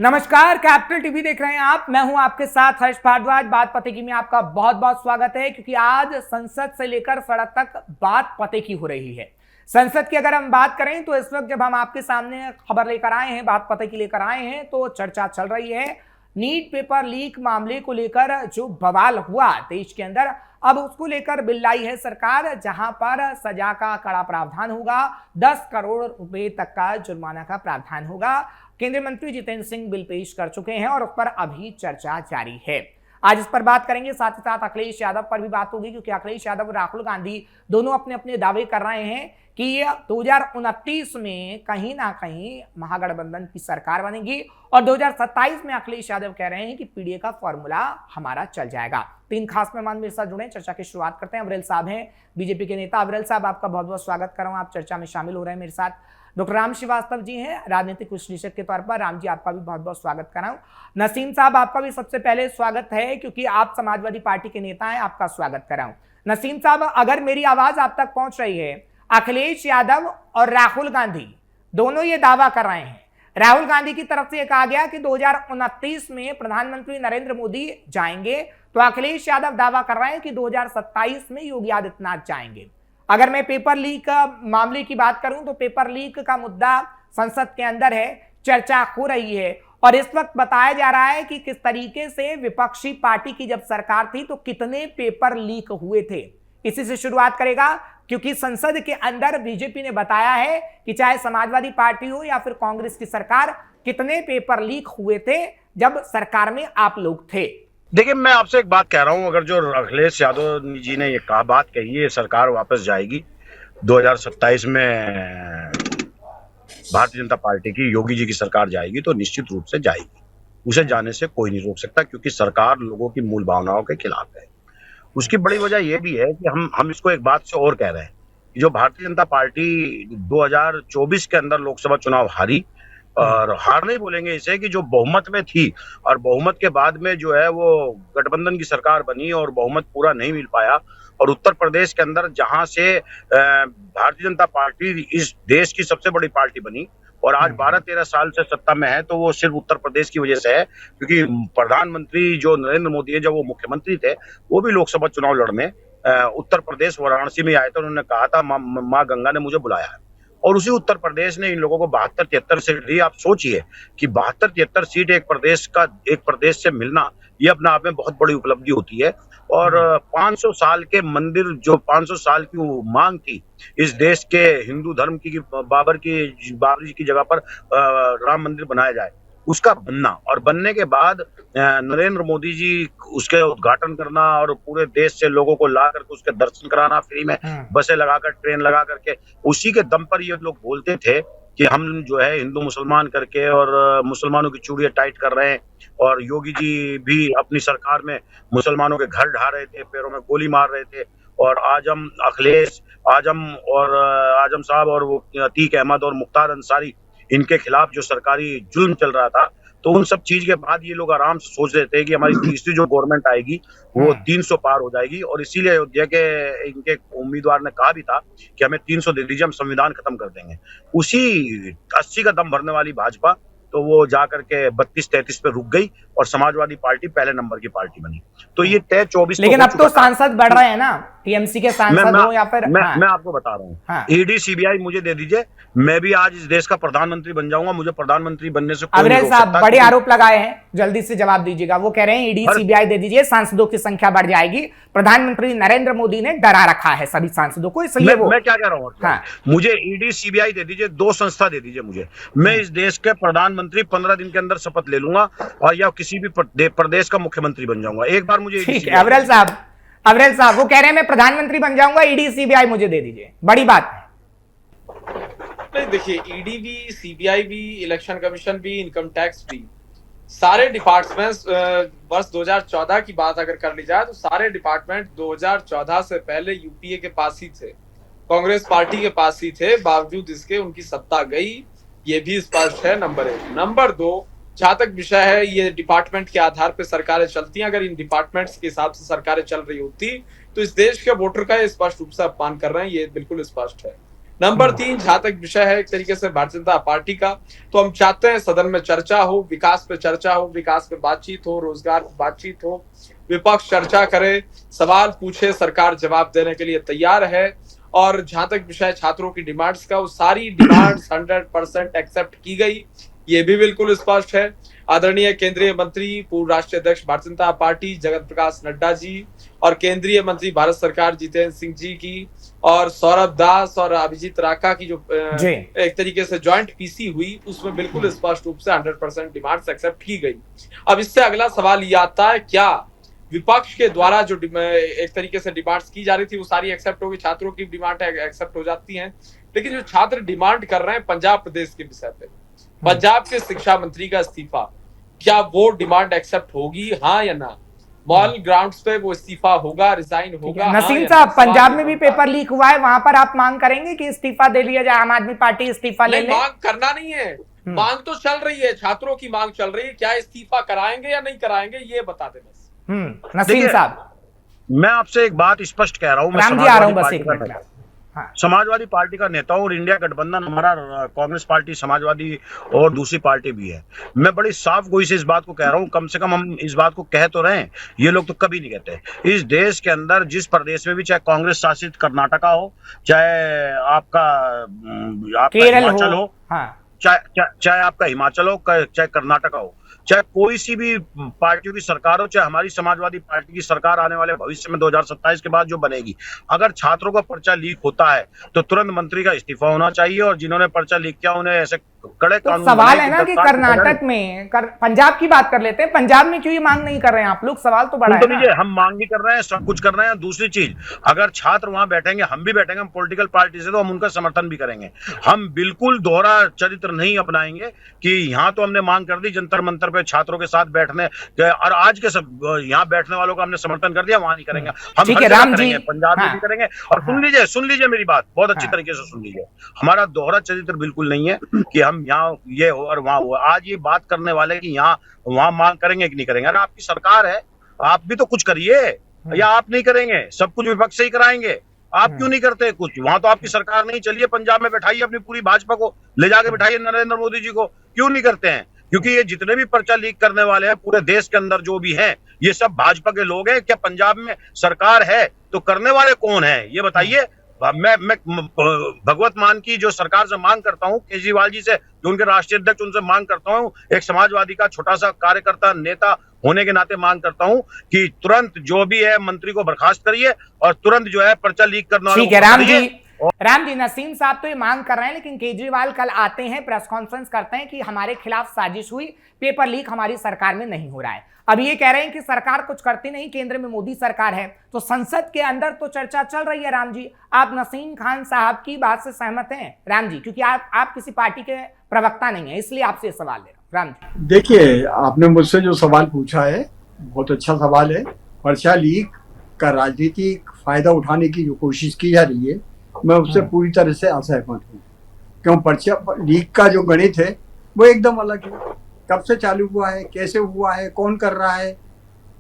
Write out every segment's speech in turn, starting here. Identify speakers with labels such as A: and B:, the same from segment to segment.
A: नमस्कार, capital TV देख रहे हैं आप। मैं हूं आपके साथ हर्ष भारद्वाज। बात पते की में आपका बहुत बहुत स्वागत है, क्योंकि आज संसद से लेकर सड़क तक बात पते की हो रही है। संसद की अगर हम बात करें तो इस वक्त जब हम आपके सामने खबर लेकर आए हैं, बात पते की लेकर आए हैं, तो चर्चा चल रही है नीट पेपर लीक मामले को लेकर जो बवाल हुआ देश के अंदर। अब उसको लेकर बिल लाई है सरकार, जहां पर सजा का कड़ा प्रावधान होगा, 10 करोड़ रुपए तक का जुर्माना का प्रावधान होगा। केंद्रीय मंत्री जितेंद्र सिंह बिल पेश कर चुके हैं और उस पर अभी चर्चा जारी है। आज इस पर बात करेंगे, साथ ही साथ अखिलेश यादव पर भी बात होगी, क्योंकि अखिलेश यादव और राहुल गांधी दोनों अपने अपने दावे कर रहे हैं कि ये 2029 में कहीं ना कहीं महागठबंधन की सरकार बनेगी और 2027 में अखिलेश यादव कह रहे हैं कि पीडीए का फॉर्मूला हमारा चल जाएगा। 3 खास मेहमान मेरे साथ जुड़े, चर्चा की शुरुआत करते हैं। अविरल साहब हैं, बीजेपी के नेता। अविरल साहब, आपका बहुत बहुत स्वागत कर रहा हूं, आप चर्चा में शामिल हो रहे हैं मेरे साथ। डॉक्टर राम श्रीवास्तव जी हैं, राजनीतिक विश्लेषक के तौर पर। राम जी, आपका भी बहुत बहुत स्वागत कर रहा हूं। नसीम साहब, आपका भी सबसे पहले स्वागत है, क्योंकि आप समाजवादी पार्टी के नेता हैं, आपका स्वागत कर रहा हूं। नसीम साहब, अगर मेरी आवाज आप तक पहुंच रही है, अखिलेश यादव और राहुल गांधी दोनों ये दावा कर रहे हैं। राहुल गांधी की तरफ से यह कहा गया कि 2029 में प्रधानमंत्री नरेंद्र मोदी जाएंगे, तो अखिलेश यादव दावा कर रहे हैं कि 2027 में योगी आदित्यनाथ जाएंगे। अगर मैं पेपर लीक मामले की बात करूं तो पेपर लीक का मुद्दा संसद के अंदर है, चर्चा हो रही है और इस वक्त बताया जा रहा है कि किस तरीके से विपक्षी पार्टी की जब सरकार थी तो कितने पेपर लीक हुए थे। इसी से शुरुआत करेगा, क्योंकि संसद के अंदर बीजेपी ने बताया है कि चाहे समाजवादी पार्टी हो या फिर कांग्रेस की सरकार, कितने पेपर लीक हुए थे जब सरकार में आप लोग थे।
B: देखिए, मैं आपसे एक बात कह रहा हूं, अगर जो अखिलेश यादव जी ने ये बात कही है, सरकार वापस जाएगी 2027 में, भारतीय जनता पार्टी की, योगी जी की सरकार जाएगी, तो निश्चित रूप से जाएगी। उसे जाने से कोई नहीं रोक सकता, क्योंकि सरकार लोगों की मूल भावनाओं के खिलाफ है। उसकी बड़ी वजह यह भी है कि हम इसको एक बात से और कह रहे हैं कि जो भारतीय जनता पार्टी 2024 के अंदर लोकसभा चुनाव हारी, और हार नहीं बोलेंगे इसे, कि जो बहुमत में थी और बहुमत के बाद में जो है वो गठबंधन की सरकार बनी और बहुमत पूरा नहीं मिल पाया, और उत्तर प्रदेश के अंदर जहां से भारतीय जनता पार्टी इस देश की सबसे बड़ी पार्टी बनी और आज 12-13 साल से सत्ता में है, तो वो सिर्फ उत्तर प्रदेश की वजह से है, क्योंकि प्रधानमंत्री जो नरेंद्र मोदी है, जब वो मुख्यमंत्री थे, वो भी लोकसभा चुनाव लड़ने उत्तर प्रदेश वाराणसी में आए थे। उन्होंने कहा था माँ गंगा ने मुझे बुलाया है, और उसी उत्तर प्रदेश ने इन लोगों को 72-73 सीट दी। आप सोचिए कि 72-73 सीट एक प्रदेश से मिलना, ये अपने आप में बहुत बड़ी उपलब्धि होती है। और 500 साल के मंदिर, जो 500 साल की मांग थी इस देश के हिंदू धर्म की, बाबर जी की जगह पर राम मंदिर बनाया जाए, उसका बनना, और बनने के बाद नरेंद्र मोदी जी उसके उद्घाटन करना और पूरे देश से लोगों को ला करके उसके दर्शन कराना फ्री में, बसें लगाकर, ट्रेन लगा करके, उसी के दम पर ये लोग बोलते थे कि हम जो है हिंदू मुसलमान करके और मुसलमानों की चूड़ियां टाइट कर रहे हैं। और योगी जी भी अपनी सरकार में मुसलमानों के घर ढा रहे थे, पैरों में गोली मार रहे थे, और अखिलेश आजम साहब और वो अतीक अहमद और मुख्तार अंसारी, इनके खिलाफ जो सरकारी जुल्म चल रहा था, तो उन सब चीज के बाद ये लोग आराम से सोच रहे थे कि हमारी तीसरी जो गवर्नमेंट आएगी वो 300 पार हो जाएगी, और इसीलिए अयोध्या के इनके उम्मीदवार ने कहा भी था कि हमें 300 दे दीजिए, हम संविधान खत्म कर देंगे। उसी 80 का दम भरने वाली भाजपा, तो वो जाकर के 32-33 पे रुक गई और समाजवादी पार्टी पहले नंबर की पार्टी बनी। तो ये तय 24,
A: लेकिन अब तो सांसद बढ़ रहे हैं ना, टीएमसी के सांसद हो या फिर
B: मैं आपको बता रहा हूँ, ईडी सीबीआई मुझे दे दीजिए, मैं भी आज इस देश का प्रधानमंत्री बन जाऊंगा। मुझे प्रधानमंत्री बनने से कोई नहीं रोक सकता।
A: बड़े आरोप लगाए हैं, जल्दी से जवाब दीजिएगा। वो कह रहे हैं ईडी सीबीआई दे दीजिए, सांसदों की संख्या बढ़ जाएगी। प्रधानमंत्री नरेंद्र मोदी ने डरा रखा है सभी सांसदों को, इसलिए
B: मैं क्या कह रहा हूँ, मुझे ईडी सीबीआई दे दीजिए, 2 संस्था दे दीजिए मुझे, मैं इस देश के प्रधानमंत्री 15 दिन के अंदर शपथ ले लूंगा और या किसी भी प्रदेश का मुख्यमंत्री बन जाऊंगा। एक बार मुझे
A: अविरल साहब वो कह रहे हैं मैं प्रधानमंत्री बन जाऊंगा, ईडी सीबीआई मुझे दे दीजिए, बड़ी बात है।
C: नहीं, देखिए, ईडी भी, सीबीआई भी, इलेक्शन कमीशन भी, इनकम टैक्स भी, सारे डिपार्टमेंट्स, वर्ष 2014 की बात अगर कर ली जाए तो सारे डिपार्टमेंट 2014 से पहले यूपीए के पास ही थे, कांग्रेस पार्टी के पास ही थे, बावजूद इसके उनकी सत्ता गई, ये भी स्पष्ट है। नंबर 1। नंबर 2, जहां तक विषय है, ये डिपार्टमेंट के आधार पर सरकारें चलती हैं। अगर इन डिपार्टमेंट्स के हिसाब से सरकारें चल रही होती तो इस देश के वोटर का स्पष्ट रूप से अपमान कर रहे हैं, ये बिल्कुल स्पष्ट है। नंबर 3, जहां तक विषय है एक तरीके से भारतीय जनता पार्टी का, तो हम चाहते हैं सदन में चर्चा हो, विकास पे चर्चा हो, विकास पे बातचीत हो, रोजगार पे बातचीत हो, विपक्ष चर्चा करे, सवाल पूछे, सरकार जवाब देने के लिए तैयार है। और जहां तक विषय छात्रों की डिमांड्स का, वो सारी डिमांड्स 100% एक्सेप्ट की गई, ये भी बिल्कुल स्पष्ट है। आदरणीय केंद्रीय मंत्री, पूर्व राष्ट्रीय अध्यक्ष भारतीय जनता पार्टी जगत प्रकाश नड्डा जी और केंद्रीय मंत्री भारत सरकार जितेंद्र सिंह जी की और सौरभ दास और अभिजीत राका की जो एक तरीके से ज्वाइंट पीसी हुई, उसमें बिल्कुल स्पष्ट रूप से 100% डिमांड्स एक्सेप्ट की गई। अब इससे अगला सवाल ये आता है, क्या विपक्ष के द्वारा जो एक तरीके से डिमांड्स की जा रही थी वो सारी एक्सेप्ट होगी? छात्रों की डिमांड एक्सेप्ट हो जाती हैं, लेकिन जो छात्र डिमांड कर रहे हैं पंजाब प्रदेश के विषय पे, पंजाब के शिक्षा मंत्री का इस्तीफा, क्या वो डिमांड एक्सेप्ट होगी, हाँ या ना? मॉल ग्राउंड्स पे वो इस्तीफा होगा, रिजाइन होगा?
A: नसीम साहब, पंजाब में भी पेपर लीक हुआ है, वहां पर आप मांग करेंगे कि इस्तीफा दे लिया जाए, आम आदमी पार्टी इस्तीफा ले ले?
C: मांग करना नहीं है, मांग तो चल रही है, छात्रों की मांग चल रही है, क्या इस्तीफा कराएंगे या नहीं कराएंगे ये बता दें बस।
A: नसीम साहब,
B: मैं आपसे एक बात स्पष्ट कह रहा हूँ, मैं समाजवादी पार्टी का नेता हूँ और इंडिया गठबंधन हमारा कांग्रेस पार्टी, समाजवादी और दूसरी पार्टी भी है। मैं बड़ी साफ गोई से इस बात को कह रहा हूँ, कम से कम हम इस बात को कह तो रहे हैं, ये लोग तो कभी नहीं कहते। इस देश के अंदर जिस प्रदेश में भी, चाहे कांग्रेस शासित कर्नाटका हो, चाहे आपका हिमाचल हो, चाहे आपका हिमाचल हो, चाहे कर्नाटका हो, चाहे कोई सी भी पार्टियों की सरकार हो, चाहे हमारी समाजवादी पार्टी की सरकार आने वाले भविष्य में 2027 के बाद जो बनेगी, अगर छात्रों का पर्चा लीक होता है तो तुरंत मंत्री का इस्तीफा होना चाहिए और जिन्होंने पर्चा लीक किया उन्हें ऐसे कड़े कानून।
A: सवाल है ना कि कर्नाटक में, पंजाब की बात कर लेते हैं, पंजाब में क्यों ये मांग नहीं कर रहे हैं आप लोग? सवाल तो बड़ा है।
B: हम मांग भी कर रहे हैं, सब कुछ कर रहे हैं। दूसरी चीज, अगर छात्र वहां बैठेंगे, हम भी बैठेंगे, हम पॉलिटिकल पार्टी से, तो हम उनका समर्थन भी करेंगे। हम बिल्कुल दोहरा चरित्र नहीं अपनाएंगे कि यहाँ तो हमने मांग कर दी जंतर मंतर पे छात्रों के साथ बैठने, और आज के सब यहाँ बैठने वालों का हमने समर्थन कर दिया, वहां नहीं करेंगे। हम करेंगे, पंजाब में भी करेंगे। और सुन लीजिए मेरी बात, बहुत अच्छी तरीके से सुन लीजिए। हमारा दोहरा चरित्र बिल्कुल नहीं है कि हम यहाँ ये हो और वहां हो। आज ये बात करने वाले कि यहाँ वहां मांग करेंगे कि नहीं करेंगे, अरे आपकी सरकार है, आप भी तो कुछ करिए। या आप नहीं करेंगे, सब कुछ विपक्ष से ही कराएंगे, आप क्यों नहीं करते कुछ? वहां तो आपकी सरकार नहीं, चलिए पंजाब में बैठाइए अपनी पूरी भाजपा को, ले जाके बैठाइए नरेंद्र मोदी जी को। क्यों नहीं करते हैं? क्योंकि ये जितने भी पर्चा लीक करने वाले हैं पूरे देश के अंदर जो भी हैं, ये सब भाजपा के लोग हैं। क्या पंजाब में सरकार है तो करने वाले कौन है ये बताइए? मैं भगवत मान की जो सरकार से मांग करता हूँ, केजरीवाल जी से जो उनके राष्ट्रीय अध्यक्ष, उनसे मांग करता हूँ, एक समाजवादी का छोटा सा कार्यकर्ता नेता होने के नाते मांग करता हूँ कि तुरंत जो भी है मंत्री को बर्खास्त करिए और तुरंत जो है पर्चा लीक करने वालों को।
A: राम जी, नसीम साहब तो ये मांग कर रहे हैं, लेकिन केजरीवाल कल आते हैं, प्रेस कॉन्फ्रेंस करते हैं कि हमारे खिलाफ साजिश हुई, पेपर लीक हमारी सरकार में नहीं हो रहा है। अब ये कह रहे हैं कि सरकार कुछ करती नहीं, केंद्र में मोदी सरकार है, तो संसद के अंदर तो चर्चा चल रही है। राम जी, आप नसीम खान साहब की बात से सहमत हैं? राम जी, क्योंकि आप किसी पार्टी के प्रवक्ता नहीं है, इसलिए आपसे ये सवाल ले रहा हूं। राम जी,
D: देखिए, आपने मुझसे जो सवाल पूछा है बहुत अच्छा सवाल है। पर्चा लीक का राजनीतिक फायदा उठाने की जो कोशिश की जा रही है, मैं उससे पूरी तरह से असहमत हूँ। क्यों? पर्चा लीक का जो गणित है वो एकदम अलग है। कब से चालू हुआ है, कैसे हुआ है, कौन कर रहा है,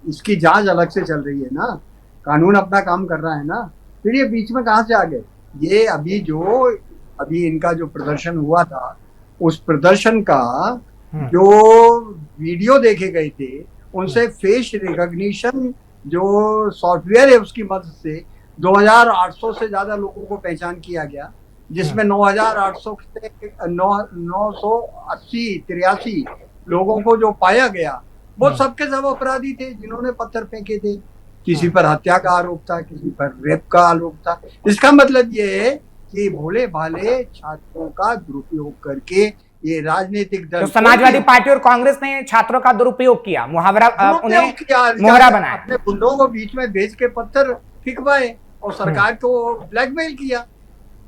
D: इसकी जांच अलग से चल रही है ना। कानून अपना काम कर रहा है ना। फिर ये बीच में कहाँ से आ गए? ये अभी इनका जो प्रदर्शन हुआ था, उस प्रदर्शन का जो वीडियो देखे गए थे, उनसे फेस रिकॉग्निशन जो सॉफ्टवेयर है उसकी मदद से 2800 से ज्यादा लोगों को पहचान किया गया, जिसमें 9800 से 983 लोगों को जो पाया गया वो सबके सब अपराधी थे जिन्होंने पत्थर फेंके थे। किसी पर हत्या का आरोप था, किसी पर रेप का आरोप था। इसका मतलब ये है कि भोले भाले छात्रों का दुरुपयोग करके ये राजनीतिक दल,
A: तो समाजवादी पार्टी और कांग्रेस ने छात्रों का दुरुपयोग किया, मोहरा बनाया,
D: अपने गुंडों को बीच में भेज के पत्थर फिकवाए और सरकार को ब्लैकमेल किया।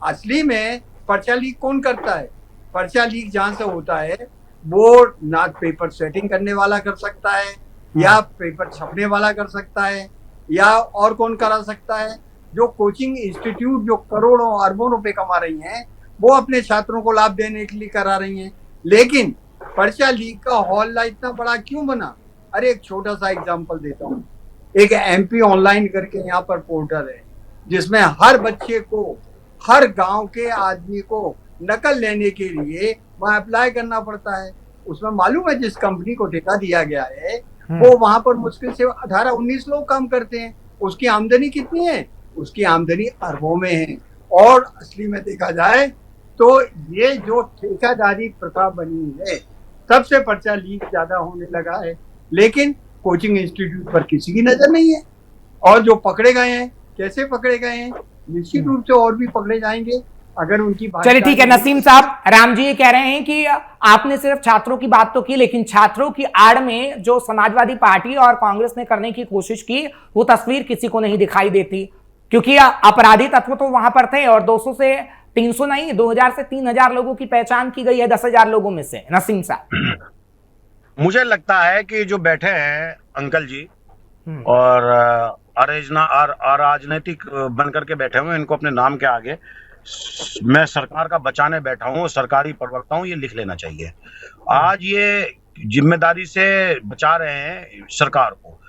D: असली में पर्चा लीक कौन करता है? पर्चा लीक जहां से होता है वो ना पेपर सेटिंग करने वाला कर सकता है, या पेपर छपने वाला कर सकता है, या और कौन करा सकता है? जो कोचिंग इंस्टीट्यूट जो करोड़ों अरबों रुपए कमा रही हैं, वो अपने छात्रों को लाभ देने के लिए करा रही हैं। लेकिन पर्चा लीक का हॉल इतना बड़ा क्यों बना? अरे एक छोटा सा एग्जांपल देता हूँ। एक MP ऑनलाइन करके यहाँ पर पोर्टल है जिसमें हर बच्चे को हर गांव के आदमी को नकल लेने के लिए वहां अप्लाई करना पड़ता है। उसमें मालूम है जिस कंपनी को ठेका दिया गया है वो वहां पर मुश्किल से 18-19 लोग काम करते हैं। उसकी आमदनी कितनी है? उसकी आमदनी अरबों में है। और असली में देखा जाए तो ये जो ठेकेदारी प्रथा बनी है तब से पर्चा लीक ज्यादा होने लगा है, लेकिन कोचिंग इंस्टीट्यूट पर किसी की नजर नहीं है। और जो पकड़े गए हैं, कैसे पकड़े गए हैं, निश्चित रूप से और भी पकड़े जाएंगे अगर उनकी।
A: चलिए ठीक है नसीम साहब, राम जी ये कह रहे हैं कि आपने सिर्फ छात्रों की बात तो की, लेकिन छात्रों की आड़ में जो समाजवादी पार्टी और कांग्रेस ने करने की कोशिश की वो तस्वीर किसी को नहीं दिखाई देती, क्योंकि अपराधी तत्व तो वहां पर थे और 200 से 300 नहीं 2000 से 3000 लोगों की पहचान की गई है 10,000 लोगों में से। नसीम साहब,
B: मुझे लगता है कि जो बैठे हैं अंकल जी और अराजनैतिक बनकर के बैठे हुए, इनको अपने नाम के आगे मैं सरकार का बचाने बैठा हूँ, सरकारी प्रवक्ता हूँ, ये लिख लेना चाहिए। आज ये जिम्मेदारी से बचा रहे हैं सरकार को।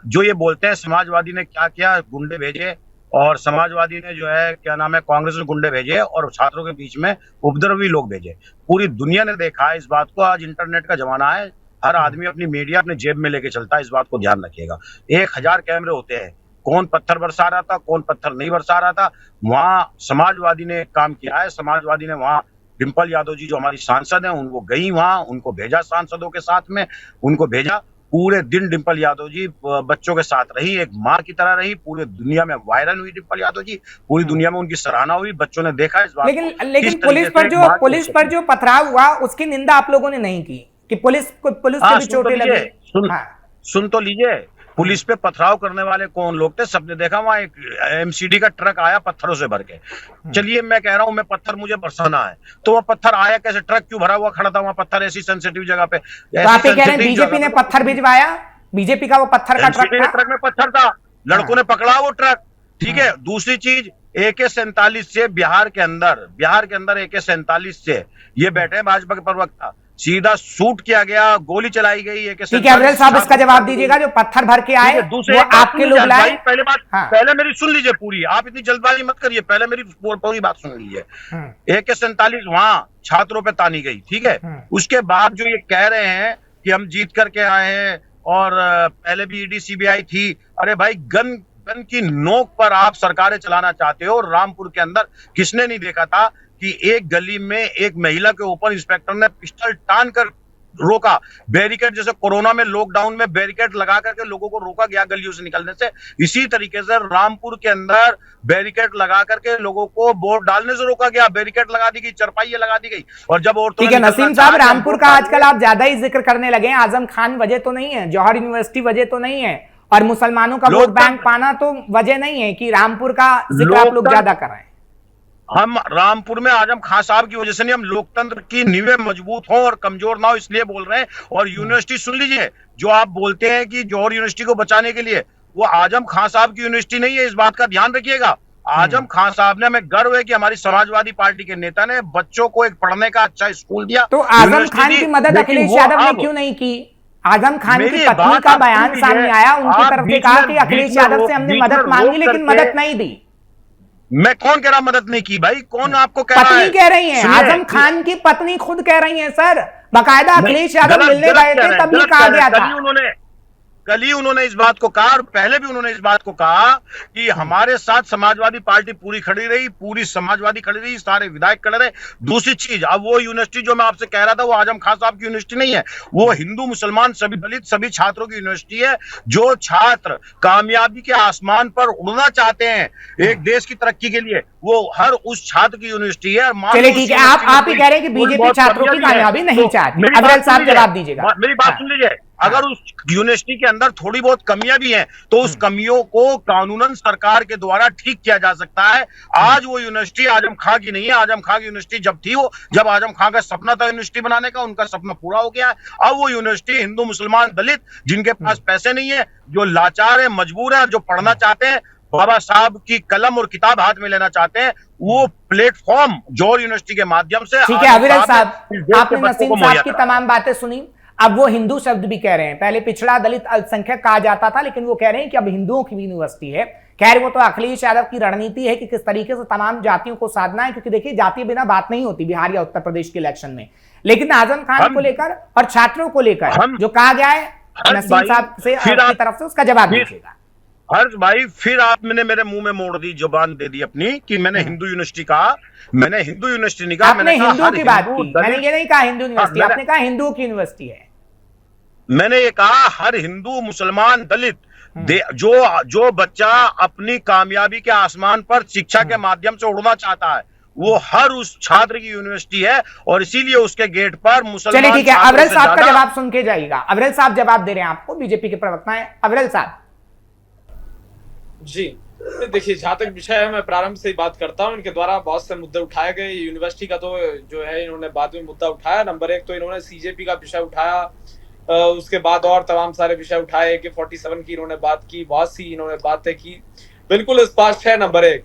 B: जो ये बोलते हैं समाजवादी ने क्या किया, गुंडे भेजे, और समाजवादी ने जो है क्या नाम है कांग्रेस ने गुंडे भेजे और छात्रों के बीच में उपद्रवी लोग भेजे। पूरी दुनिया ने देखा है इस बात को। आज इंटरनेट का जमाना है, हर आदमी अपनी मीडिया अपने जेब में लेके चलता है, इस बात को ध्यान रखिएगा। 1000 कैमरे होते हैं, कौन पत्थर बरसा रहा था, कौन पत्थर नहीं बरसा रहा था, वहां समाजवादी ने काम किया है। समाजवादी ने वहां डिम्पल यादव जी जो हमारी सांसद हैं उनको गई वहां, उनको भेजा सांसदों के साथ में, उनको भेजा। पूरे दिन डिम्पल यादव जी बच्चों के साथ रही, एक माँ की तरह रही। पूरे दुनिया में वायरल हुई डिम्पल यादव जी, पूरी दुनिया में उनकी सराहना हुई, बच्चों ने देखा इस बात को।
A: लेकिन पुलिस पर जो पथराव हुआ उसकी निंदा आप लोगों ने नहीं की कि पुलिस को भी चोटें लगी।
B: सुन तो लीजिए, पुलिस पे पथराव करने वाले कौन लोग थे, सबने देखा। वहां एक एमसीडी का ट्रक आया पत्थरों से भर के। चलिए मैं कह रहा हूं मैं पत्थर मुझे बरसाना है, तो वह पत्थर आया कैसे? ट्रक क्यों भरा हुआ खड़ा था वहां पत्थर, ऐसी सेंसिटिव जगह पे।
A: तो आप कह रहे हैं बीजेपी ने पत्थर भिजवाया? बीजेपी का वो पत्थर का
B: ट्रक में पत्थर था, लड़कों ने पकड़ा वो ट्रक, ठीक है। दूसरी चीज AK-47 से बिहार के अंदर AK-47 से ये बैठे भाजपा के प्रवक्ता, सीधा शूट किया गया, गोली चलाई गई।
A: ठीक है अफजल साहब, इसका जवाब दीजिएगा। जो पत्थर भर के आए वो आपके लोग लाए?
B: पहले मेरी सुन लीजिए पूरी, आप इतनी जल्दबाजी मत करिए, पहले मेरी पूरी बात सुन लीजिए। AK-47 वहां छात्रों पे तानी गई, ठीक है। उसके बाद जो ये कह रहे हैं कि हम जीत करके आए हैं और पहले भी ED CBI थी, अरे भाई गन की नोक पर आप सरकारें चलाना चाहते हो। रामपुर के अंदर किसने नहीं देखा था कि एक गली में एक महिला के ऊपर इंस्पेक्टर ने पिस्टल टान कर रोका, बैरिकेड, जैसे कोरोना में लॉकडाउन में बैरिकेड लगा करके लोगों को रोका गया गलियों से निकलने से, इसी तरीके से रामपुर के अंदर बैरिकेड लगा करके लोगों को वोट डालने से रोका गया। बैरिकेड लगा दी गई, चरपाइयां लगा दी गई। और जब औरतों
A: ठीक है नसीम साहब, रामपुर का आजकल आप ज्यादा ही जिक्र करने लगे हैं। आजम खान वजह तो नहीं है, जौहर यूनिवर्सिटी वजह तो नहीं है, और मुसलमानों का वोट बैंक पाना तो वजह नहीं है कि रामपुर का जिक्र आप लोग ज्यादा कर रहे हैं।
B: हम रामपुर में आजम खान साहब की वजह से नहीं, हम लोकतंत्र की नींवें मजबूत हो और कमजोर ना हो इसलिए बोल रहे हैं। और यूनिवर्सिटी सुन लीजिए, जो आप बोलते हैं कि जौहर यूनिवर्सिटी को बचाने के लिए, वो आजम खान साहब की यूनिवर्सिटी नहीं है, इस बात का ध्यान रखिएगा। आजम खान साहब ने, हमें गर्व है कि हमारी समाजवादी पार्टी के नेता ने बच्चों को एक पढ़ने का अच्छा स्कूल दिया।
A: तो आजम खान की मदद अखिलेश यादव ने क्यों नहीं की? आजम खान की पत्नी का बयान सामने आया, उनकी तरफ से कहा कि अखिलेश यादव से हमने मदद मांगी लेकिन मदद नहीं दी।
B: मैं कौन कह रहा मदद नहीं की? भाई कौन आपको कह रहा है?
A: पत्नी कह रही है, आजम खान की पत्नी खुद कह रही है सर, बाकायदा अखिलेश यादव मिलने गए थे तभी कहा गया था।
B: कल ही उन्होंने इस बात को कहा और पहले भी उन्होंने इस बात को कहा कि हमारे साथ समाजवादी पार्टी पूरी खड़ी रही, पूरी समाजवादी खड़ी रही, सारे विधायक खड़े रहे। दूसरी चीज, अब वो यूनिवर्सिटी जो मैं आपसे कह रहा था वो आजम खान साहब की यूनिवर्सिटी नहीं है, वो हिंदू मुसलमान सभी दलित सभी छात्रों की यूनिवर्सिटी है। जो छात्र कामयाबी के आसमान पर उड़ना चाहते हैं एक देश की तरक्की के लिए, वो हर उस छात्र की यूनिवर्सिटी है।
A: चलिए ठीक है, आप ही कह रहे हैं कि बीजेपी छात्रों की कामयाबी नहीं चाहती। अफजल साहब जवाब दीजिएगा,
B: मेरी बात सुन लीजिए। अगर उस यूनिवर्सिटी के अंदर थोड़ी बहुत कमियां भी हैं तो उस कमियों को कानूनन सरकार के द्वारा ठीक किया जा सकता है। आज वो यूनिवर्सिटी आजम खां की नहीं है। आजम खां की यूनिवर्सिटी जब थी, वो जब आजम खां का सपना था यूनिवर्सिटी बनाने का, उनका सपना पूरा हो गया है। अब वो यूनिवर्सिटी हिंदू मुसलमान दलित जिनके पास पैसे नहीं है, जो लाचार है, मजबूर है, जो पढ़ना चाहते हैं, बाबा साहब की कलम और किताब हाथ में लेना चाहते हैं, वो प्लेटफॉर्म जौहर यूनिवर्सिटी के माध्यम से।
A: ठीक है अविरल साहब, आपने नसीम साहब की तमाम बातें सुनी। अब वो हिंदू शब्द भी कह रहे हैं, पहले पिछड़ा दलित अल्पसंख्यक कहा जाता था, लेकिन वो कह रहे हैं कि अब हिंदुओं की भी यूनिवर्सिटी है। खैर वो तो अखिलेश यादव की रणनीति है कि किस तरीके से तमाम जातियों को साधना है, क्योंकि देखिए जाति बिना बात नहीं होती बिहार या उत्तर प्रदेश के इलेक्शन में। लेकिन आजम खान को लेकर और छात्रों को लेकर जो कहा गया है नसीम साहब से आपकी तरफ से, उसका जवाब दीजिएगा।
B: हर्ष भाई, फिर आपने मेरे मुंह में मोड़ दी, जुबान दे दी अपनी कि मैंने हिंदू यूनिवर्सिटी कहा। मैंने हिंदू यूनिवर्सिटी नहीं कहा,
A: आपने हिंदू की बात की, मैंने ये नहीं कहा हिंदू यूनिवर्सिटी,
B: मैंने
A: आपने कहा हिंदुओं की यूनिवर्सिटी है।
B: मैंने ये कहा हर हिंदू, मुसलमान, दलित जो बच्चा अपनी कामयाबी के आसमान पर शिक्षा के माध्यम से उड़ना चाहता है, वो हर उस छात्र की यूनिवर्सिटी है, और इसीलिए उसके गेट पर मुसलमान।
A: चलिए ठीक है, अवरल साहब का जवाब सुन के जाइएगा। अवरल साहब जवाब दे रहे हैं आपको, बीजेपी के प्रवक्ता हैं अवरल साहब।
C: जी देखिए, जहां तक विषय है मैं प्रारंभ से ही बात करता हूं। इनके द्वारा बहुत से मुद्दे उठाए गए। यूनिवर्सिटी का तो जो है इन्होंने बाद में मुद्दा उठाया। नंबर 1 तो इन्होंने सीजेपी का विषय उठाया, उसके बाद और तमाम सारे विषय उठाए कि 47 की इन्होंने बात की, बहुत सी इन्होंने बातें की। बिल्कुल स्पष्ट है नंबर 1,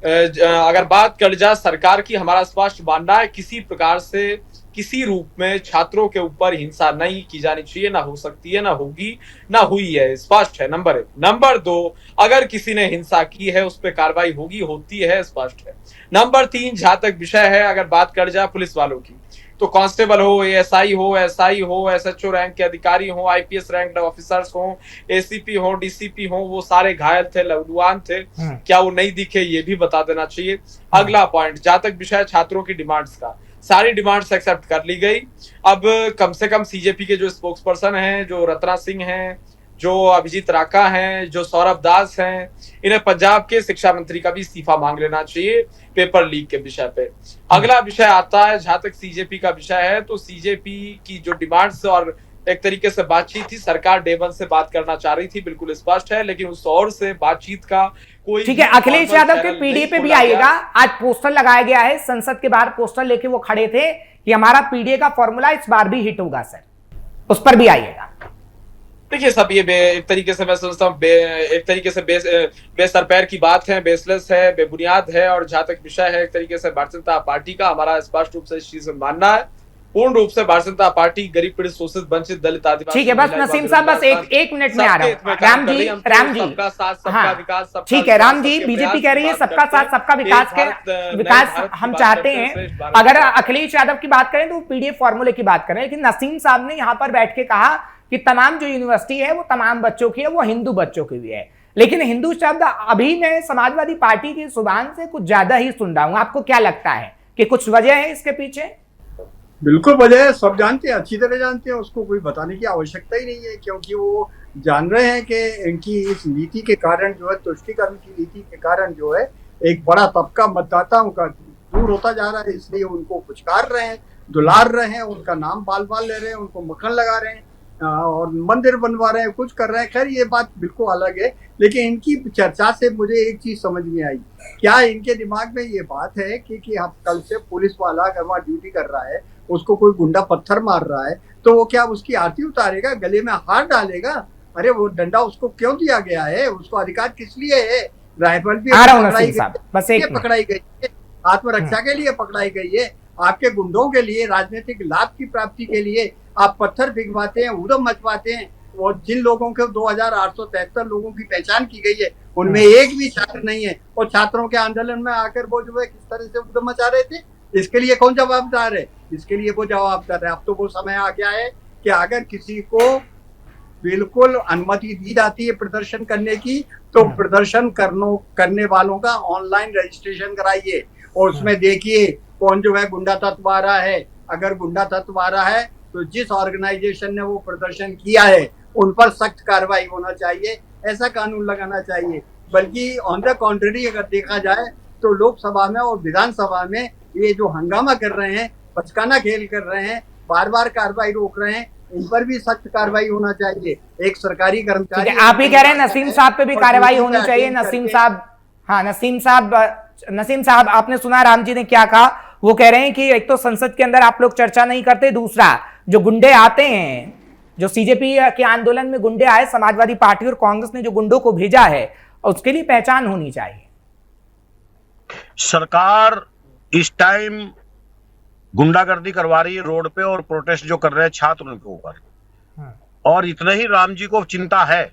C: अगर बात कर जाए सरकार की, हमारा स्पष्ट मानना है किसी प्रकार से किसी रूप में छात्रों के ऊपर हिंसा नहीं की जानी चाहिए, ना हो सकती है, ना होगी, ना हुई है, स्पष्ट है नंबर 1। नंबर 2, अगर किसी ने हिंसा की है उस पर कार्रवाई होगी, होती है, स्पष्ट है। नंबर 3, जहां तक विषय है, अगर बात कर जाए पुलिस वालों की, तो कांस्टेबल हो, एएसआई हो, एसआई हो, एसएचओ रैंक के अधिकारी हो, आईपीएस रैंक ऑफिसर्स हो, एसीपी हो, डीसीपी हो, वो सारे घायल थे, लहूलुहान थे। क्या वो नहीं दिखे, ये भी बता देना चाहिए। अगला पॉइंट, जहां तक विषय छात्रों की डिमांड्स का, सारी डिमांड्स एक्सेप्ट कर ली गई। अब कम से कम सीजेपी के जो स्पोक्स पर्सन हैं, जो रत्ना सिंह हैं, जो अभिजीत राका हैं, जो सौरभ दास हैं, इन्हें पंजाब के शिक्षा मंत्री का भी इस्तीफा मांग लेना चाहिए पेपर लीक के विषय पे। अगला विषय आता है, जहां तक सीजेपी का विषय है, तो सीजेपी की जो डिमांड्स और एक तरीके से बातचीत थी, सरकार डे 1 से बात करना चाह रही थी, बिल्कुल स्पष्ट है, लेकिन उस ओर से बातचीत का कोई।
A: ठीक है, अखिलेश यादव के पीडीए पे भी आइएगा। आज पोस्टर लगाया गया है, संसद के बाहर पोस्टर लेके वो खड़े थे कि हमारा पीडीए का फॉर्मूला इस बार भी हिट होगा सर, उस पर भी आइएगा।
C: देखिए सब ये एक तरीके से मैं समझता हूँ एक तरीके से बेसरपैर की बात है, बेसलेस है, बेबुनियाद है। और जहां तक विषय है एक तरीके से भारतीय जनता पार्टी का, हमारा स्पष्ट रूप से इस चीज में मानना है, पूर्ण रूप से भारतीय जनता पार्टी गरीब पीड़ित शोषित वंचित दलित आदिवासी।
A: ठीक है, बस नसीम साहब बस एक मिनट में आ रहा हूँ। राम जी
C: सबका साथ सबका विकास,
A: ठीक है राम जी, बीजेपी कह रही है सबका साथ सबका विकास हम चाहते हैं। अगर अखिलेश यादव की बात करें तो पीडीए फॉर्मूले की बात करें, लेकिन नसीम साहब ने यहाँ पर बैठ के कहा कि तमाम जो यूनिवर्सिटी है वो तमाम बच्चों की है, वो हिंदू बच्चों की भी है। लेकिन हिंदू शब्द अभी मैं समाजवादी पार्टी की जुबान से कुछ ज्यादा ही सुन रहा हूं। आपको क्या लगता है कि कुछ वजह है इसके पीछे?
D: बिल्कुल वजह है, सब जानते हैं, अच्छी तरह जानते हैं, उसको कोई बताने की आवश्यकता ही नहीं है, क्योंकि वो जान रहे हैं कि इनकी इस नीति के कारण जो है, तुष्टीकरण की नीति के कारण जो है एक बड़ा तबका मतदाताओं का दूर होता जा रहा है, इसलिए उनको पुचकार रहे हैं, दुलार रहे हैं, उनका नाम बाल बाल ले रहे हैं, उनको मक्खन लगा रहे हैं और मंदिर बनवा रहे हैं, कुछ कर रहे हैं। खैर ये बात बिल्कुल अलग है, लेकिन इनकी चर्चा से मुझे एक चीज समझ में आई। क्या इनके दिमाग में ये बात है कि हम कल से पुलिस वाला अगर वहाँ ड्यूटी कर रहा है, उसको कोई गुंडा पत्थर मार रहा है, तो वो क्या उसकी आरती उतारेगा, गले में हाथ डालेगा? अरे वो डंडा उसको क्यों दिया गया है? उसको अधिकार किस लिए है? राइफल भी पकड़ाई गई है, आत्मरक्षा के लिए पकड़ाई गई है, आपके गुंडों के लिए, राजनीतिक लाभ की प्राप्ति के लिए आप पत्थर भिगवाते हैं, उधम मचवाते हैं। और जिन लोगों के 2873 लोगों की पहचान की गई है, उनमें एक भी छात्र नहीं है। और छात्रों के आंदोलन में आकर वो जो है किस तरह से उधम मचा रहे थे, इसके लिए कौन जवाबदार है? इसके लिए वो जवाबदार है। अब तो वो समय आ गया है कि अगर किसी को बिल्कुल अनुमति दी जाती है प्रदर्शन करने की, तो प्रदर्शन करने वालों का ऑनलाइन रजिस्ट्रेशन कराइए और उसमें देखिए कौन जो है गुंडा तत्व आ रहा है। अगर गुंडा तत्व आ रहा है तो जिस ऑर्गेनाइजेशन ने वो प्रदर्शन किया है उन पर सख्त कार्रवाई होना चाहिए, ऐसा कानून लगाना चाहिए। बल्कि ऑन द कॉन्ट्ररी अगर देखा जाए तो लोकसभा में और विधानसभा में ये जो हंगामा कर रहे हैं, बचकाना खेल कर रहे हैं, बार बार कार्रवाई रोक रहे हैं, इन पर भी सख्त कार्रवाई होना चाहिए। एक सरकारी कर्मचारी,
A: आप ही कह रहे हैं नसीम साहब पे भी कार्रवाई होनी चाहिए। नसीम साहब, हाँ नसीम साहब आपने सुना राम जी ने क्या कहा? वो कह रहे हैं कि एक तो संसद के अंदर आप लोग चर्चा नहीं करते, दूसरा जो गुंडे आते हैं, जो सीजेपी के आंदोलन में गुंडे आए, समाजवादी पार्टी और कांग्रेस ने जो गुंडों को भेजा है उसके लिए पहचान होनी चाहिए।
B: सरकार इस टाइम गुंडागर्दी करवा रही है रोड पे, और प्रोटेस्ट जो कर रहे हैं छात्र उनके ऊपर। और इतना ही राम जी को चिंता है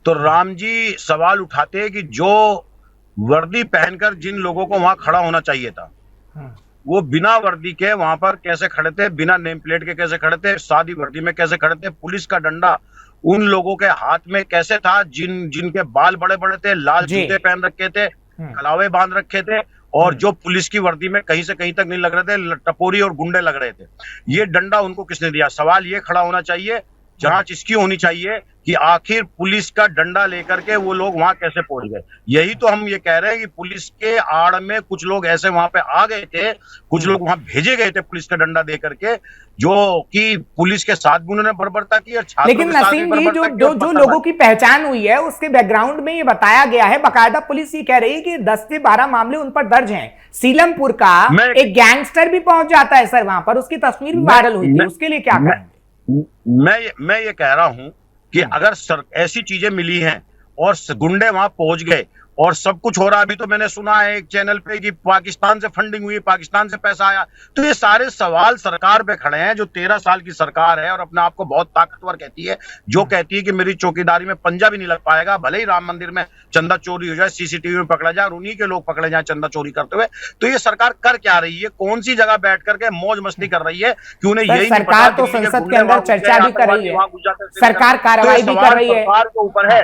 B: तो राम जी सवाल उठाते हैं कि जो वर्दी पहनकर जिन लोगों को वहां खड़ा होना चाहिए था, वो बिना वर्दी के वहां पर कैसे खड़े थे, बिना नेम प्लेट के कैसे खड़े थे, सादी वर्दी में कैसे खड़े थे, पुलिस का डंडा उन लोगों के हाथ में कैसे था जिनके बाल बड़े बड़े थे, लाल जूते पहन रखे थे, कलावे बांध रखे थे, और जो पुलिस की वर्दी में कहीं से कहीं तक नहीं लग रहे थे, टपोरी और गुंडे लग रहे थे। ये डंडा उनको किसने दिया? सवाल ये खड़ा होना चाहिए, जांच इसकी होनी चाहिए कि आखिर पुलिस का डंडा लेकर के वो लोग वहां कैसे पहुंच गए। यही तो हम ये कह रहे हैं कि पुलिस के आड़ में कुछ लोग ऐसे वहां पे आ गए थे, कुछ लोग वहां भेजे गए थे पुलिस का डंडा दे करके, जो कि पुलिस के साथ भी उन्होंने बर्बरता की और छात्रों
A: लेकिन
B: के साथ भी
A: नसीम जी,
B: बर्बरता की।
A: जो लोगों की पहचान हुई है उसके बैकग्राउंड में ये बताया गया है, बाकायदा पुलिस ये कह रही है कि 10 से 12 मामले उन पर दर्ज हैं। सीलमपुर का एक गैंगस्टर भी पहुंच जाता है सर वहां पर, उसकी तस्वीर भी वायरल हुई थी, उसके लिए क्या करेंगे?
B: मैं ये कह रहा हूं कि अगर ऐसी चीजें मिली हैं और गुंडे वहां पहुंच गए और सब कुछ हो रहा, अभी तो मैंने सुना है एक चैनल पे कि पाकिस्तान से फंडिंग हुई, पाकिस्तान से पैसा आया, तो ये सारे सवाल सरकार पे खड़े हैं, जो 13 साल की सरकार है और अपने आप को बहुत ताकतवर कहती है, जो कहती है कि मेरी चौकीदारी में पंजा भी नहीं लग पाएगा, भले ही राम मंदिर में चंदा चोरी हो जाए, सीसीटीवी में पकड़ा जाए और उन्हीं के लोग पकड़े जाए चंदा चोरी करते हुए। तो ये सरकार कर क्या रही है? कौन सी जगह बैठ करके मौज मस्ती कर रही है कि उन्हें यही नहीं पता?
A: सरकार तो संसद के अंदर चर्चा भी कर रही है, सरकार कार्रवाई भी कर रही है,
B: सरकार के ऊपर है,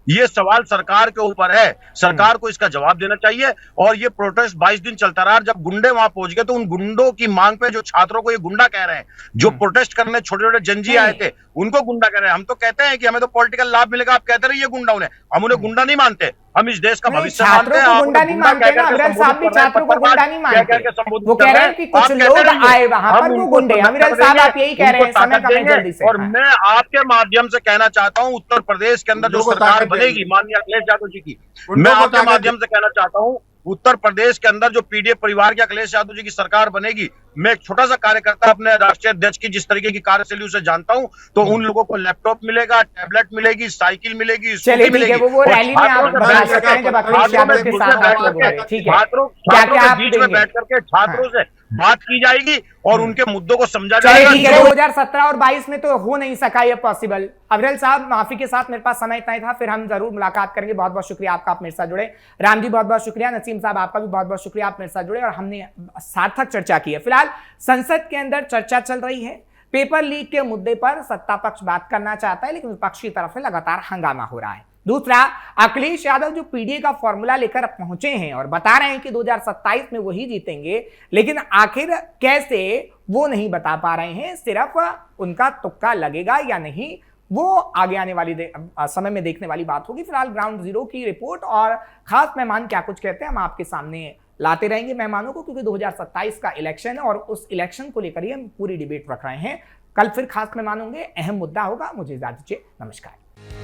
B: ये सवाल सरकार के ऊपर है, सरकार को इसका जवाब देना चाहिए। और ये प्रोटेस्ट 22 दिन चलता रहा, जब गुंडे वहां पहुंच गए तो उन गुंडों की मांग पे जो छात्रों को ये गुंडा कह रहे हैं, जो प्रोटेस्ट करने छोटे छोटे जंजी आए थे उनको गुंडा कह रहे हैं। हम तो कहते हैं कि हमें तो पॉलिटिकल लाभ मिलेगा, आप कहते रहिए गुंडा उन्हें, हम उन्हें गुंडा नहीं मानते, हम इस देश का भविष्य मानते हैं।
A: गुंडा नहीं मानते ना, अमीरल साहब भी छात्रों को गुंडा नहीं मानते, वो कह रहे हैं कि कुछ लोग आए वहां पर वो गुंडे। अमीरल साहब आप यही कह रहे हैं, समय कम है, जल्दी से।
B: और मैं आपके माध्यम से कहना चाहता हूं, उत्तर प्रदेश के अंदर जो सरकार बनेगी माननीय अखिलेश यादव जी की, मैं आपके माध्यम से कहना चाहता हूं, उत्तर प्रदेश के अंदर जो पीडीएफ परिवार के अखिलेश यादव जी की सरकार बनेगी, मैं एक छोटा सा कार्यकर्ता अपने राष्ट्रीय अध्यक्ष की जिस तरीके की कार्यशैली उसे जानता हूं, तो उन लोगों को लैपटॉप मिलेगा, टैबलेट मिलेगी, साइकिल मिलेगी,
A: चलिए ठीक है, वो रैली में आप बता सकते हैं जब अखिलेश यादव के साथ आप लोग हैं, ठीक है,
B: छात्रों के बीच में बैठ करके छात्रों से बात की जाएगी और उनके मुद्दों को समझा जाएगा।
A: 2017 और 22 में तो हो नहीं सका ये पॉसिबल। अविरल साहब माफी के साथ मेरे पास समय इतना ही था, फिर हम जरूर मुलाकात करेंगे। बहुत बहुत शुक्रिया आपका, आप मेरे साथ जुड़े। राम जी बहुत बहुत शुक्रिया, नसीम साहब आपका भी बहुत बहुत शुक्रिया, आप मेरे साथ जुड़े और हमने सार्थक चर्चा की है। फिलहाल संसद के अंदर चर्चा चल रही है, पेपर लीक के मुद्दे पर सत्ता पक्ष बात करना चाहता है, लेकिन विपक्ष की तरफ से लगातार हंगामा हो रहा है। दूसरा, अखिलेश यादव जो पीडीए का फॉर्मूला लेकर पहुंचे हैं और बता रहे हैं कि 2027 में वही जीतेंगे, लेकिन आखिर कैसे वो नहीं बता पा रहे हैं। सिर्फ उनका तुक्का लगेगा या नहीं, वो आगे आने वाली समय में देखने वाली बात होगी। फिलहाल ग्राउंड जीरो की रिपोर्ट और खास मेहमान क्या कुछ कहते हैं हम आपके सामने लाते रहेंगे मेहमानों को, क्योंकि 2027 का इलेक्शन है और उस इलेक्शन को लेकर ही हम पूरी डिबेट रख रहे हैं। कल फिर खास मेहमान होंगे, अहम मुद्दा होगा। मुझे इजाजत दीजिए, नमस्कार।